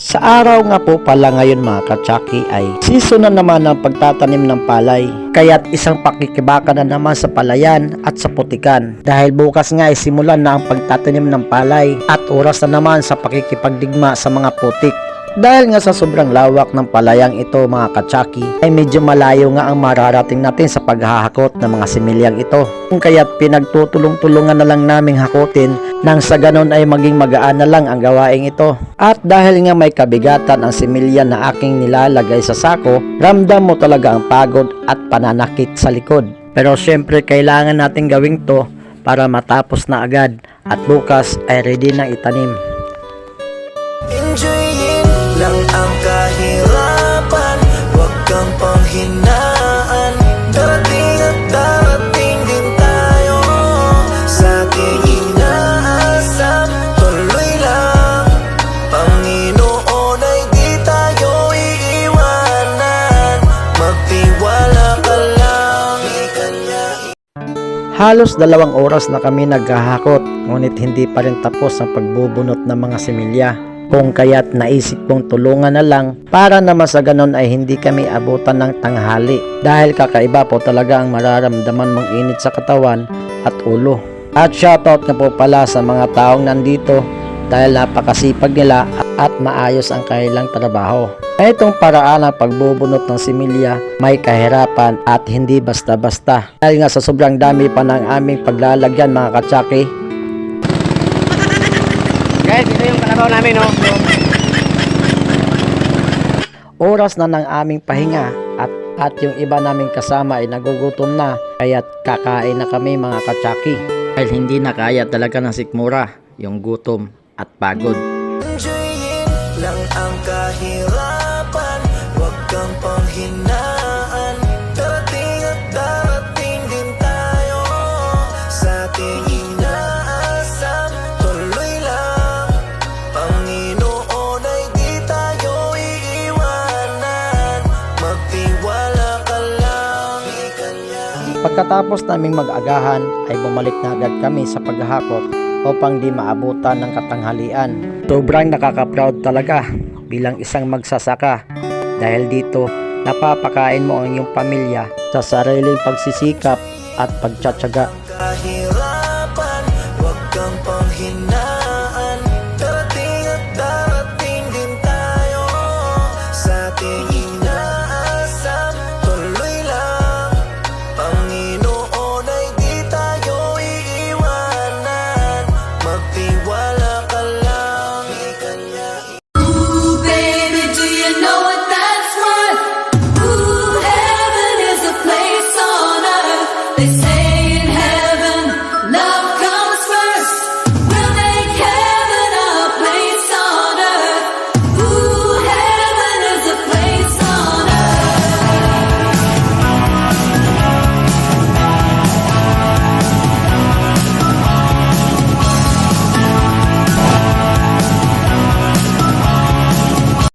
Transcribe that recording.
Sa araw nga po pala ngayon mga katsaki ay season na naman ng pagtatanim ng palay. Kaya't isang pakikibaka na naman sa palayan at sa putikan. Dahil bukas nga ay simulan na ang pagtatanim ng palay at oras na naman sa pakikipagdigma sa mga putik. Dahil nga sa sobrang lawak ng palayang ito mga katsaki ay medyo malayo nga ang mararating natin sa paghahakot ng mga similyang ito. Kung kaya't pinagtutulong-tulungan na lang naming hakutin nang sa ganon ay maging magaan na lang ang gawaing ito. At dahil nga may kabigatan ang similya na aking nilalagay sa sako, ramdam mo talaga ang pagod at pananakit sa likod. Pero syempre kailangan natin gawin to para matapos na agad at bukas ay ready na itanim. Lang ang kahirapan, huwag kang panghinaan. Darating at darating din tayo sa ating inaasam. Tuloy lang, Panginoon ay di tayo iiwanan. Magtiwala ka lang, Halos 2 oras na kami naghahakot, ngunit hindi pa rin tapos ang pagbubunot ng mga similya. Kung kaya't naisip kong tulungan na lang para naman sa ganon ay hindi kami abutan ng tanghali. Dahil kakaiba po talaga ang mararamdaman mong init sa katawan at ulo. At shoutout na po pala sa mga taong nandito dahil napakasipag nila at maayos ang kanilang trabaho. Itong paraan ng pagbubunot ng similya may kahirapan at hindi basta-basta. Dahil nga sa sobrang dami pa ng aming paglalagyan mga katsaki. Guys, ito yung kalabaw namin, no? Oras na ng aming pahinga at yung iba naming kasama ay nagugutom na, kaya't kakain na kami mga katsaki. Dahil hindi na kaya talaga ng sikmura, yung gutom at pagod. enjoyin lang ang kahirapan, huwag kang panghinaan. Darating at darating din tayo sa ating inaasam. Tuloy lang, Panginoon ay di tayo iiwanan. Magtiwala ka lang, Pagkatapos naming mag-agahan ay bumalik na agad kami sa paghahakot upang di maabutan ng katanghalian. Sobrang nakaka-proud talaga bilang isang magsasaka dahil dito napapakain mo ang iyong pamilya sa sariling pagsisikap at pagtsatsaga. kahirapan, huwag kang panghinaan. Darating at darating din tayo sa ating inaasam. Tuloy lang, Panginoon ay di tayo iiwanan. Magtiwala ka lang, Ooh, baby, do you know what that's worth? Ooh, heaven is a place on earth. They say